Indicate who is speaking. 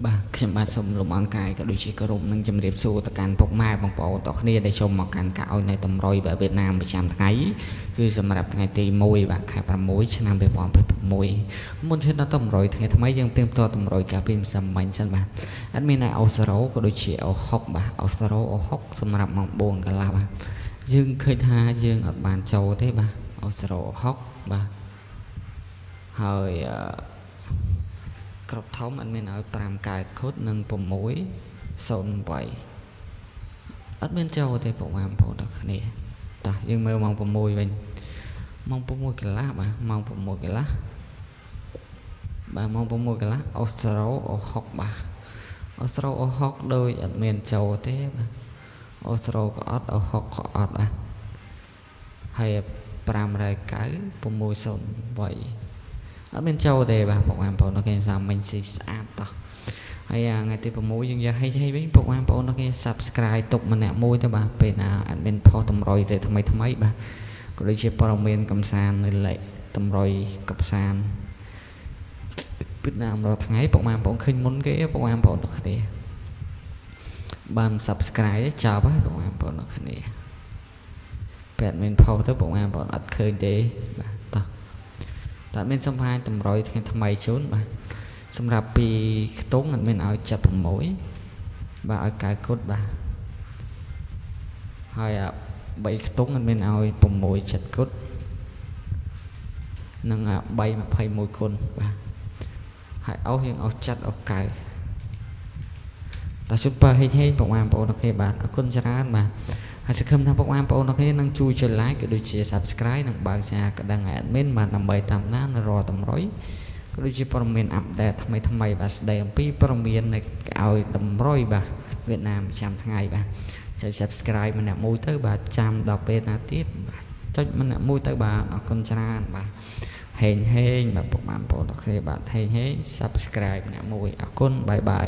Speaker 1: Bàខ្ញុំបាទសូមលំអរកាយក៏ដូចជាគោរពនឹងជំរាបសួរទៅកាន់ពុកម៉ែបងប្អូនទាំងគ្នាដែលចូលមកកាន់ការអោយនៅតម្រុយបាទវៀតណាមប្រចាំថ្ងៃគឺសម្រាប់ថ្ងៃទី1បាទខែ6ឆ្នាំ2026មុនឈានដល់តម្រុយថ្ងៃថ្មីយើងទៀងទាត់តម្រុយការពីម្សិលមិញសិនបាទអត់មានអូសរ៉ូក៏ដូចជាអូហុកបាទអូសរ៉ូអូហុកសម្រាប់ម៉ោង4កន្លះបាទយើងឃើញថាយើងអត់បានចូលទេបាទអូសរ៉ូអូហុកបាទហើយក្របធំអត់មានឲ្យ5កែខុតនិង608អត់មានចូលទេបងប្អូនទាំងគ្នាតោះយើងមើលម៉ោង6វិញម៉ោង6កន្លះបាទម៉ោង6កន្លះបាទម៉ោង6កន្លះអូស្ត្រូអូហុកបាទអូស្ត្រូអូហុកដោយអត់មានចូលទេបាទអូស្ត្រូក៏អត់អូហុកក៏អត់បាទហើយ590 608អត់មានចូលទេបាទបងប្អូនអូខេសាមិញស៊ីស្អាតតោះហើយថ្ងៃទី6យើងយកហីវិញបងប្អូនអូខេ Subscribe ទុកម្នាក់មួយទៅបាទពេលណាអត់មានផុសតម្រុយទៅថ្មីបាទក៏ដូចជាព័ត៌មានកំសាន្តនៅលេខតម្រុយកំសាន្តពីណាមរាល់ថ្ងៃបងប្អូនឃើញមុនគេបងប្អូនអូខេបាន Subscribe ចាប់ហើយបងប្អូនអូខេពេលមានផុសទៅបងប្អូនអត់ឃើញទេបាទតោះតែមានសម្ភារតម្រុយថ្ងៃថ្មីជូនបាទសម្រាប់ពីខ្ទង់អត់មានឲ្យ76បាទឲ្យកែគុតបាទហើយ3ខ្ទង់អត់មានឲ្យ6 7គុតនិង3 21គុណបាទហើយអោសយើងអោសចាត់អោសកៅតើជូនបើហេបងប្អូនអូខេបាទអរគុណច្រើនបាទហើយសង្ឃឹមថាបងប្អូនអូខេនឹងជួយចុច like ក៏ដូចជា Subscribe និងបើកសារកណ្ដឹងឲ្យ admin បាទដើម្បីតាមដានរាល់តម្រុយក៏ដូចជាព័ត៌មានអាប់ដេតថ្មីបាទស្ដីអំពីព័ត៌មានឲ្យតម្រុយបាទវៀតណាមប្រចាំថ្ងៃបាទចុច Subscribe ម្នាក់មួយទៅបាទចាំដល់ពេលណាទៀតបាទចុចម្នាក់មួយទៅបាទអរគុណច្រើនបាទហេងបាទបងប្អូនអូខេបាទហេង Subscribe ម្នាក់មួយអរគុណបាយបាយ